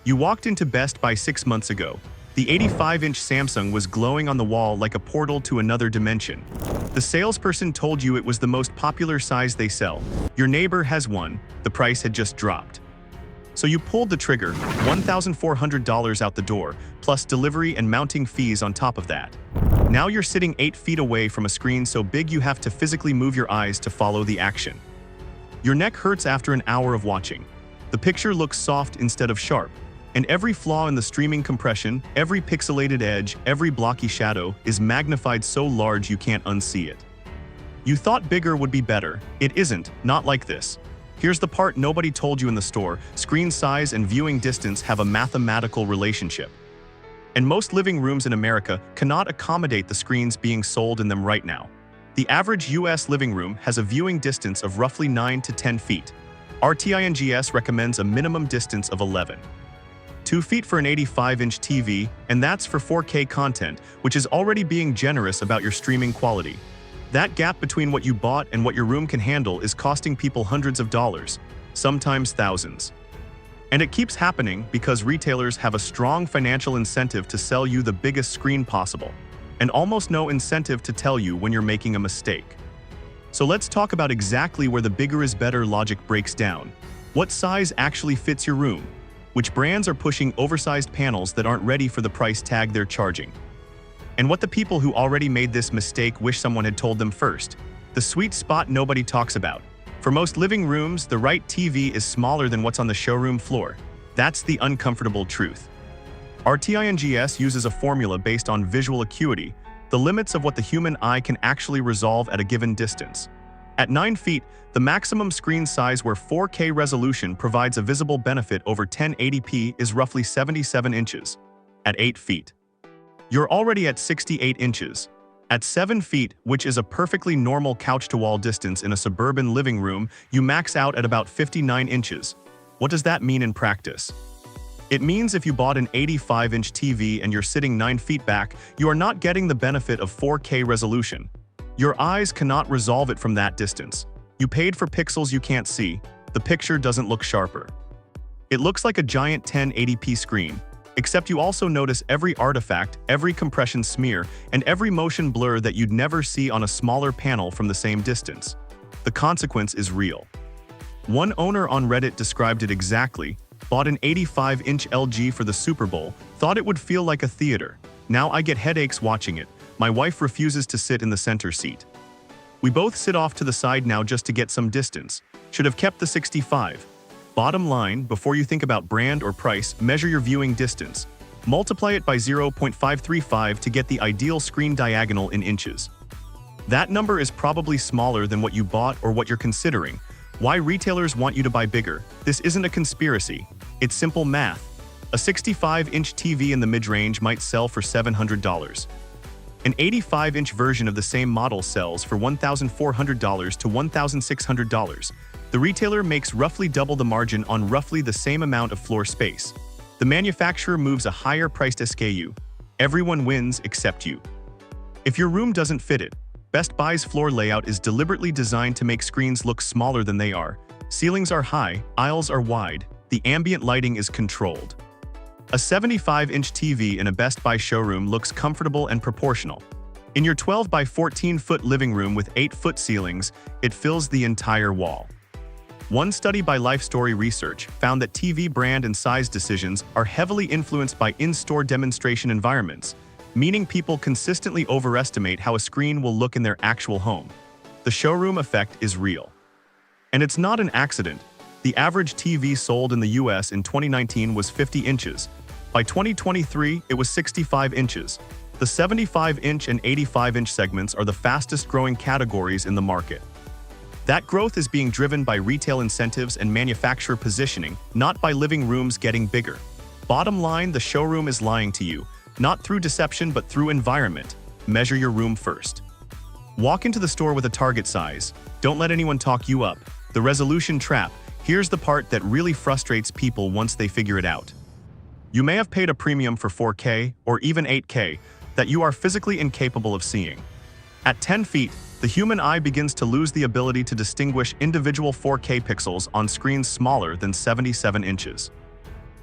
You walked into Best Buy 6 months ago. The 85-inch Samsung was glowing on the wall like a portal to another dimension. The salesperson told you it was the most popular size they sell. Your neighbor has one, the price had just dropped. So you pulled the trigger, $1,400 out the door, plus delivery and mounting fees on top of that. Now you're sitting 8 feet away from a screen so big you have to physically move your eyes to follow the action. Your neck hurts after an hour of watching. The picture looks soft instead of sharp. And every flaw in the streaming compression, every pixelated edge, every blocky shadow is magnified so large you can't unsee it. You thought bigger would be better. It isn't, not like this. Here's the part nobody told you in the store: screen size and viewing distance have a mathematical relationship. And most living rooms in America cannot accommodate the screens being sold in them right now. The average US living room has a viewing distance of roughly 9 to 10 feet. RTINGS recommends a minimum distance of 11. 2 feet for an 85-inch TV, and that's for 4K content, which is already being generous about your streaming quality. That gap between what you bought and what your room can handle is costing people hundreds of dollars, sometimes thousands. And it keeps happening because retailers have a strong financial incentive to sell you the biggest screen possible, and almost no incentive to tell you when you're making a mistake. So let's talk about exactly where the bigger is better logic breaks down. What size actually fits your room? Which brands are pushing oversized panels that aren't ready for the price tag they're charging? And what the people who already made this mistake wish someone had told them first. The sweet spot nobody talks about. For most living rooms, the right TV is smaller than what's on the showroom floor. That's the uncomfortable truth. RTINGS uses a formula based on visual acuity, the limits of what the human eye can actually resolve at a given distance. At 9 feet, the maximum screen size where 4K resolution provides a visible benefit over 1080p is roughly 77 inches. At 8 feet, you're already at 68 inches. At 7 feet, which is a perfectly normal couch-to-wall distance in a suburban living room, you max out at about 59 inches. What does that mean in practice? It means if you bought an 85-inch TV and you're sitting 9 feet back, you are not getting the benefit of 4K resolution. Your eyes cannot resolve it from that distance. You paid for pixels you can't see. The picture doesn't look sharper. It looks like a giant 1080p screen, except you also notice every artifact, every compression smear, and every motion blur that you'd never see on a smaller panel from the same distance. The consequence is real. One owner on Reddit described it exactly: bought an 85-inch LG for the Super Bowl, thought it would feel like a theater. Now I get headaches watching it. My wife refuses to sit in the center seat. We both sit off to the side now just to get some distance. Should have kept the 65. Bottom line, before you think about brand or price, measure your viewing distance. Multiply it by 0.535 to get the ideal screen diagonal in inches. That number is probably smaller than what you bought or what you're considering. Why retailers want you to buy bigger? This isn't a conspiracy. It's simple math. A 65-inch TV in the mid-range might sell for $700. An 85-inch version of the same model sells for $1,400 to $1,600. The retailer makes roughly double the margin on roughly the same amount of floor space. The manufacturer moves a higher-priced SKU. Everyone wins except you. If your room doesn't fit it, Best Buy's floor layout is deliberately designed to make screens look smaller than they are. Ceilings are high, aisles are wide, the ambient lighting is controlled. A 75-inch TV in a Best Buy showroom looks comfortable and proportional. In your 12 by 14-foot living room with 8-foot ceilings, it fills the entire wall. One study by Life Story Research found that TV brand and size decisions are heavily influenced by in-store demonstration environments, meaning people consistently overestimate how a screen will look in their actual home. The showroom effect is real. And it's not an accident. The average TV sold in the US in 2019 was 50 inches. By 2023, it was 65 inches. The 75-inch and 85-inch segments are the fastest-growing categories in the market. That growth is being driven by retail incentives and manufacturer positioning, not by living rooms getting bigger. Bottom line, the showroom is lying to you, not through deception but through environment. Measure your room first. Walk into the store with a target size. Don't let anyone talk you up. The resolution trap. Here's the part that really frustrates people once they figure it out. You may have paid a premium for 4K or even 8K that you are physically incapable of seeing. At 10 feet, the human eye begins to lose the ability to distinguish individual 4K pixels on screens smaller than 77 inches.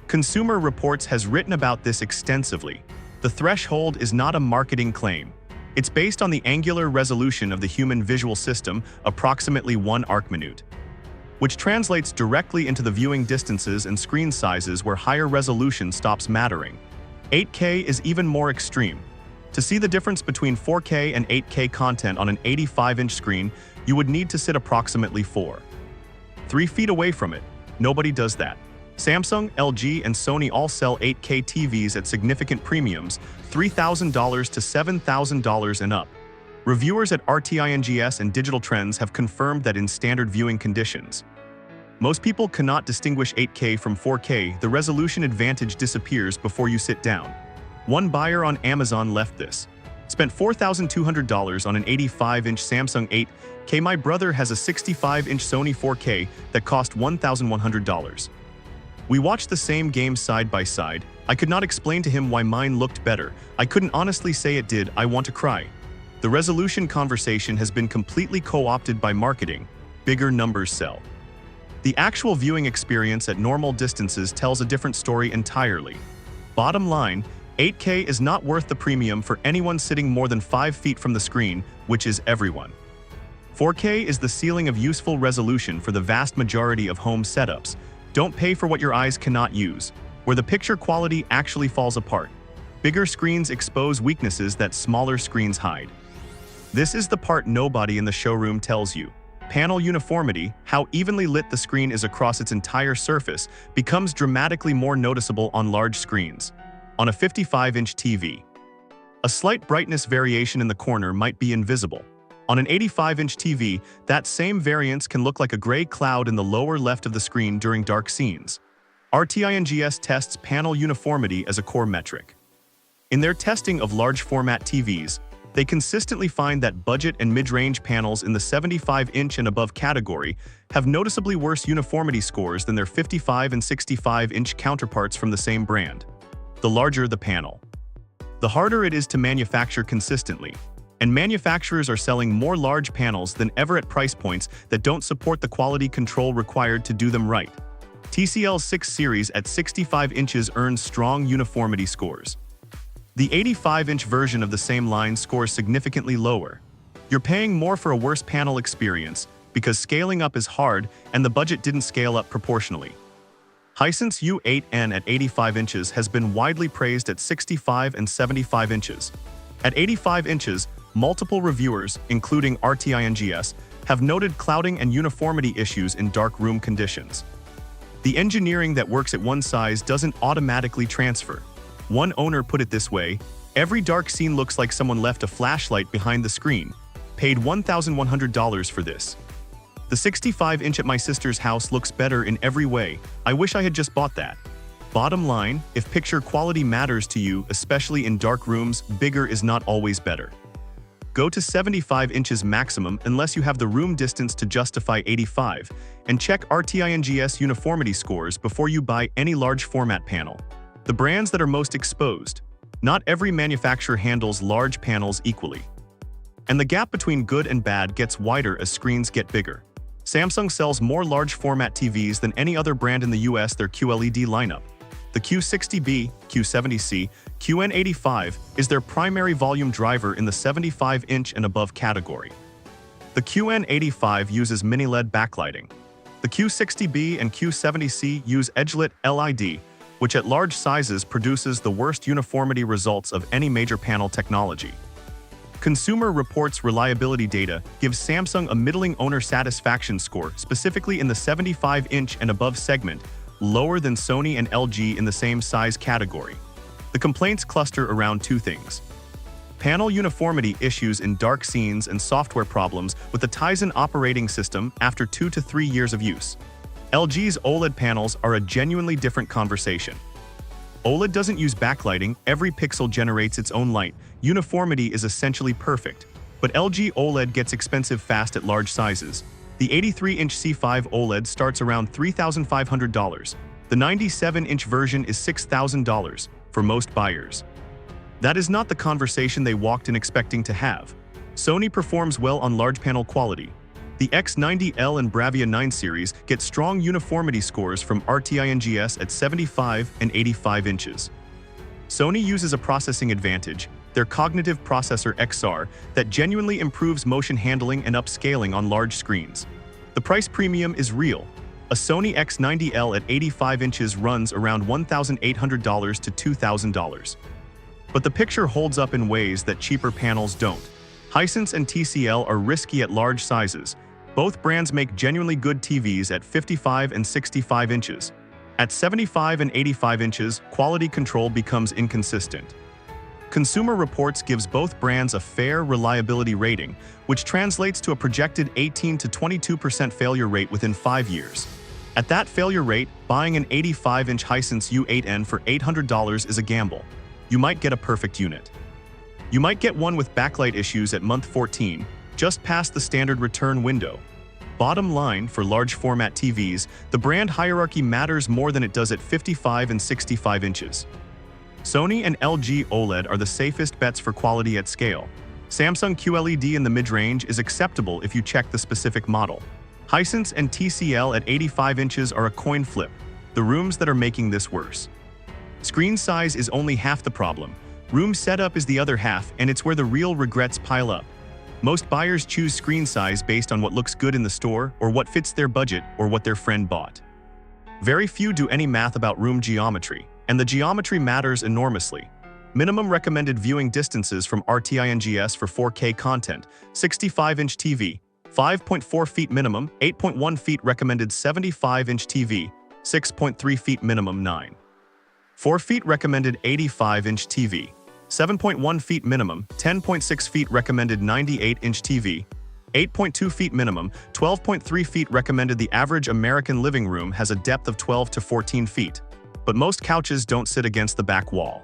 Consumer Reports has written about this extensively. The threshold is not a marketing claim. It's based on the angular resolution of the human visual system, approximately 1 arcminute, which translates directly into the viewing distances and screen sizes where higher resolution stops mattering. 8K is even more extreme. To see the difference between 4K and 8K content on an 85-inch screen, you would need to sit approximately 3 feet away from it. Nobody does that. Samsung, LG, and Sony all sell 8K TVs at significant premiums, $3,000 to $7,000 and up. Reviewers at RTINGS and Digital Trends have confirmed that in standard viewing conditions, most people cannot distinguish 8K from 4K. The resolution advantage disappears before you sit down. One buyer on Amazon left this. Spent $4,200 on an 85-inch Samsung 8K. My brother has a 65-inch Sony 4K that cost $1,100. We watched the same game side by side. I could not explain to him why mine looked better. I couldn't honestly say it did. I want to cry. The resolution conversation has been completely co-opted by marketing. Bigger numbers sell. The actual viewing experience at normal distances tells a different story entirely. Bottom line, 8K is not worth the premium for anyone sitting more than 5 feet from the screen, which is everyone. 4K is the ceiling of useful resolution for the vast majority of home setups. Don't pay for what your eyes cannot use, where the picture quality actually falls apart. Bigger screens expose weaknesses that smaller screens hide. This is the part nobody in the showroom tells you. Panel uniformity, how evenly lit the screen is across its entire surface, becomes dramatically more noticeable on large screens. On a 55-inch TV, a slight brightness variation in the corner might be invisible. On an 85-inch TV, that same variance can look like a gray cloud in the lower left of the screen during dark scenes. RTINGS tests panel uniformity as a core metric. In their testing of large format TVs, they consistently find that budget and mid-range panels in the 75-inch and above category have noticeably worse uniformity scores than their 55 and 65-inch counterparts from the same brand. The larger the panel, the harder it is to manufacture consistently. And manufacturers are selling more large panels than ever at price points that don't support the quality control required to do them right. TCL's 6 series at 65 inches earns strong uniformity scores. The 85-inch version of the same line scores significantly lower. You're paying more for a worse panel experience because scaling up is hard and the budget didn't scale up proportionally. Hisense U8N at 85 inches has been widely praised at 65 and 75 inches. At 85 inches, multiple reviewers, including RTINGS, have noted clouding and uniformity issues in dark room conditions. The engineering that works at one size doesn't automatically transfer. One owner put it this way: every dark scene looks like someone left a flashlight behind the screen. Paid $1,100 for this. The 65-inch at my sister's house looks better in every way. I wish I had just bought that. Bottom line, if picture quality matters to you, especially in dark rooms, bigger is not always better. Go to 75 inches maximum unless you have the room distance to justify 85, and check RTINGS uniformity scores before you buy any large format panel. The brands that are most exposed. Not every manufacturer handles large panels equally. And the gap between good and bad gets wider as screens get bigger. Samsung sells more large format TVs than any other brand in the US. Their QLED lineup, the Q60B, Q70C, QN85, is their primary volume driver in the 75-inch and above category. The QN85 uses mini-LED backlighting. The Q60B and Q70C use edge-lit LED, which at large sizes produces the worst uniformity results of any major panel technology. Consumer Reports reliability data gives Samsung a middling owner satisfaction score, specifically in the 75-inch and above segment, lower than Sony and LG in the same size category. The complaints cluster around two things: panel uniformity issues in dark scenes and software problems with the Tizen operating system after 2 to 3 years of use. LG's OLED panels are a genuinely different conversation. OLED doesn't use backlighting, every pixel generates its own light, uniformity is essentially perfect. But LG OLED gets expensive fast at large sizes. The 83-inch C5 OLED starts around $3,500. The 97-inch version is $6,000 for most buyers. That is not the conversation they walked in expecting to have. Sony performs well on large panel quality. The X90L and Bravia 9 series get strong uniformity scores from RTINGS at 75 and 85 inches. Sony uses a processing advantage, their cognitive processor XR, that genuinely improves motion handling and upscaling on large screens. The price premium is real. A Sony X90L at 85 inches runs around $1,800 to $2,000. But the picture holds up in ways that cheaper panels don't. Hisense and TCL are risky at large sizes. Both brands make genuinely good TVs at 55 and 65 inches. At 75 and 85 inches, quality control becomes inconsistent. Consumer Reports gives both brands a fair reliability rating, which translates to a projected 18 to 22% failure rate within 5 years. At that failure rate, buying an 85-inch Hisense U8N for $800 is a gamble. You might get a perfect unit. You might get one with backlight issues at month 14, just past the standard return window. Bottom line, for large format TVs, the brand hierarchy matters more than it does at 55 and 65 inches. Sony and LG OLED are the safest bets for quality at scale. Samsung QLED in the mid-range is acceptable if you check the specific model. Hisense and TCL at 85 inches are a coin flip, the rooms that are making this worse. Screen size is only half the problem. Room setup is the other half, and it's where the real regrets pile up. Most buyers choose screen size based on what looks good in the store, or what fits their budget, or what their friend bought. Very few do any math about room geometry, and the geometry matters enormously. Minimum recommended viewing distances from RTINGS for 4K content: 65-inch TV, 5.4 feet minimum, 8.1 feet recommended; 75-inch TV, 6.3 feet minimum, 4 feet recommended; 85-inch TV, 7.1 feet minimum, 10.6 feet recommended; 98-inch TV, 8.2 feet minimum, 12.3 feet recommended. The average American living room has a depth of 12 to 14 feet, but most couches don't sit against the back wall.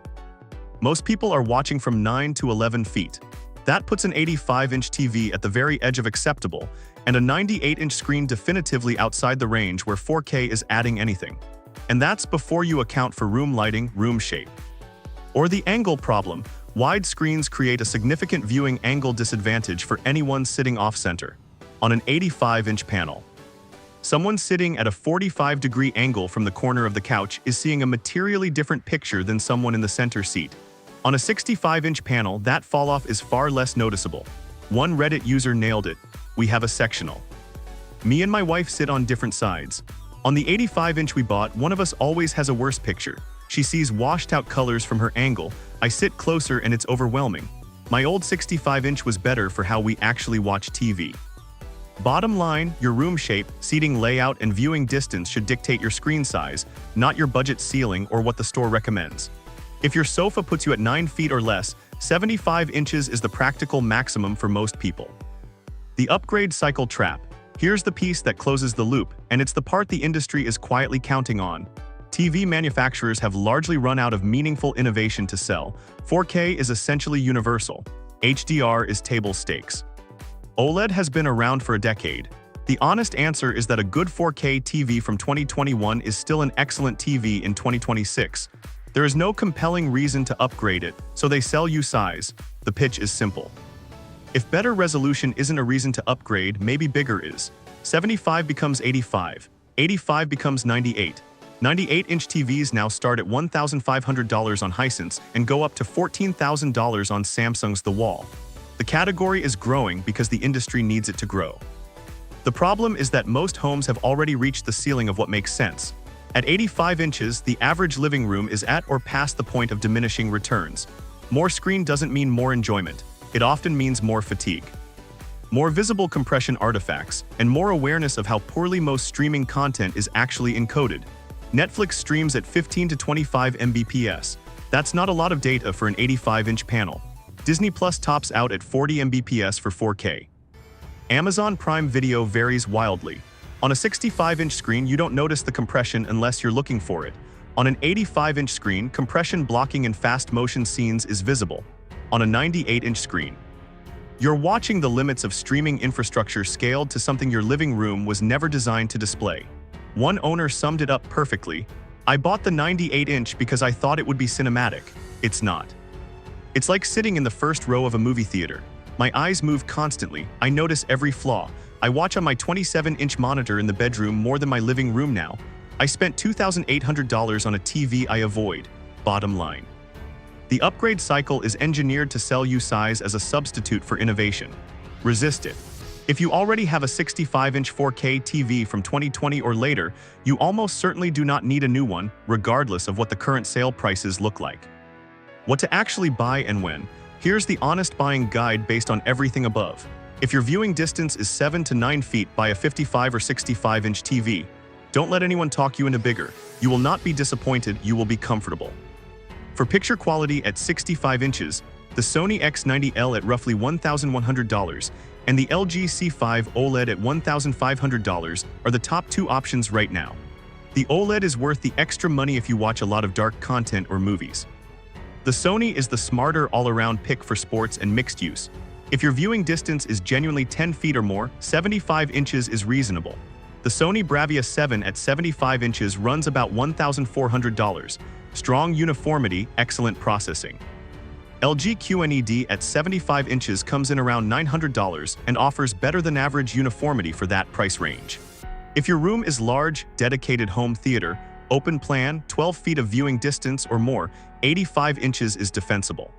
Most people are watching from 9 to 11 feet. That puts an 85-inch TV at the very edge of acceptable, and a 98-inch screen definitively outside the range where 4K is adding anything. And that's before you account for room lighting, room shape, or the angle problem. Wide screens create a significant viewing angle disadvantage for anyone sitting off-center. On an 85-inch panel, someone sitting at a 45-degree angle from the corner of the couch is seeing a materially different picture than someone in the center seat. On a 65-inch panel, that falloff is far less noticeable. One Reddit user nailed it: "We have a sectional. Me and my wife sit on different sides. On the 85-inch we bought, one of us always has a worse picture. She sees washed-out colors from her angle. I sit closer and it's overwhelming. My old 65-inch was better for how we actually watch TV." Bottom line, your room shape, seating layout, and viewing distance should dictate your screen size, not your budget ceiling or what the store recommends. If your sofa puts you at 9 feet or less, 75 inches is the practical maximum for most people. The upgrade cycle trap. Here's the piece that closes the loop, and it's the part the industry is quietly counting on. TV manufacturers have largely run out of meaningful innovation to sell. 4K is essentially universal. HDR is table stakes. OLED has been around for a decade. The honest answer is that a good 4K TV from 2021 is still an excellent TV in 2026. There is no compelling reason to upgrade it, so they sell you size. The pitch is simple. If better resolution isn't a reason to upgrade, maybe bigger is. 75 becomes 85. 85 becomes 98. 98-inch TVs now start at $1,500 on Hisense and go up to $14,000 on Samsung's The Wall. The category is growing because the industry needs it to grow. The problem is that most homes have already reached the ceiling of what makes sense. At 85 inches, the average living room is at or past the point of diminishing returns. More screen doesn't mean more enjoyment. It often means more fatigue, more visible compression artifacts, and more awareness of how poorly most streaming content is actually encoded. Netflix streams at 15 to 25 Mbps. That's not a lot of data for an 85-inch panel. Disney Plus tops out at 40 Mbps for 4K. Amazon Prime Video varies wildly. On a 65-inch screen, you don't notice the compression unless you're looking for it. On an 85-inch screen, compression blocking in fast-motion scenes is visible. On a 98-inch screen, you're watching the limits of streaming infrastructure scaled to something your living room was never designed to display. One owner summed it up perfectly: "I bought the 98-inch because I thought it would be cinematic. It's not. It's like sitting in the first row of a movie theater. My eyes move constantly, I notice every flaw. I watch on my 27-inch monitor in the bedroom more than my living room now. I spent $2,800 on a TV I avoid. Bottom line. The upgrade cycle is engineered to sell you size as a substitute for innovation. Resist it. If you already have a 65-inch 4K TV from 2020 or later, you almost certainly do not need a new one, regardless of what the current sale prices look like. What to actually buy and when? Here's the honest buying guide based on everything above. If your viewing distance is 7 to 9 feet, buy a 55 or 65-inch TV. Don't let anyone talk you into bigger. You will not be disappointed, you will be comfortable. For picture quality at 65 inches, the Sony X90L at roughly $1,100 and the LG C5 OLED at $1,500 are the top two options right now. The OLED is worth the extra money if you watch a lot of dark content or movies. The Sony is the smarter all-around pick for sports and mixed use. If your viewing distance is genuinely 10 feet or more, 75 inches is reasonable. The Sony Bravia 7 at 75 inches runs about $1,400. Strong uniformity, excellent processing. LG QNED at 75 inches comes in around $900 and offers better than average uniformity for that price range. If your room is large, dedicated home theater, open plan, 12 feet of viewing distance or more, 85 inches is defensible.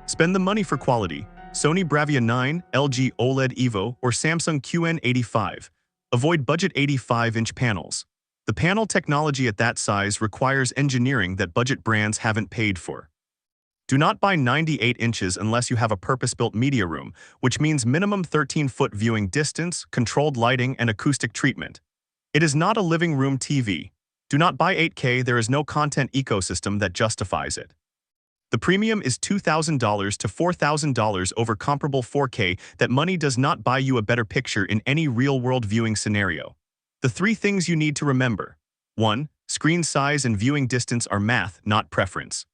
Spend the money for quality. Sony Bravia 9, LG OLED Evo, or Samsung QN85. Avoid budget 85-inch panels. The panel technology at that size requires engineering that budget brands haven't paid for. Do not buy 98 inches unless you have a purpose-built media room, which means minimum 13-foot viewing distance, controlled lighting, and acoustic treatment. It is not a living room TV. Do not buy 8K, there is no content ecosystem that justifies it. The premium is $2,000 to $4,000 over comparable 4K. That money does not buy you a better picture in any real-world viewing scenario. The three things you need to remember. 1. Screen size and viewing distance are math, not preference.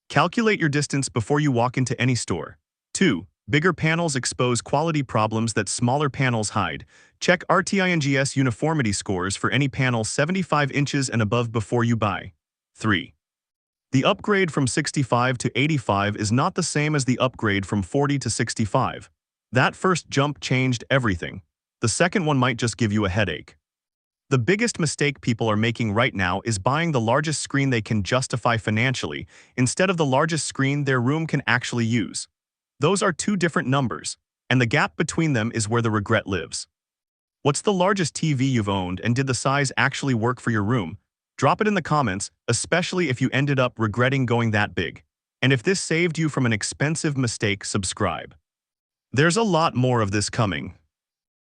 Calculate your distance before you walk into any store. 2. Bigger panels expose quality problems that smaller panels hide. Check RTINGS uniformity scores for any panel 75 inches and above before you buy. 3. The upgrade from 65 to 85 is not the same as the upgrade from 40 to 65. That first jump changed everything. The second one might just give you a headache. The biggest mistake people are making right now is buying the largest screen they can justify financially instead of the largest screen their room can actually use. Those are two different numbers, and the gap between them is where the regret lives. What's the largest TV you've owned, and did the size actually work for your room? Drop it in the comments, especially if you ended up regretting going that big. And if this saved you from an expensive mistake, subscribe. There's a lot more of this coming.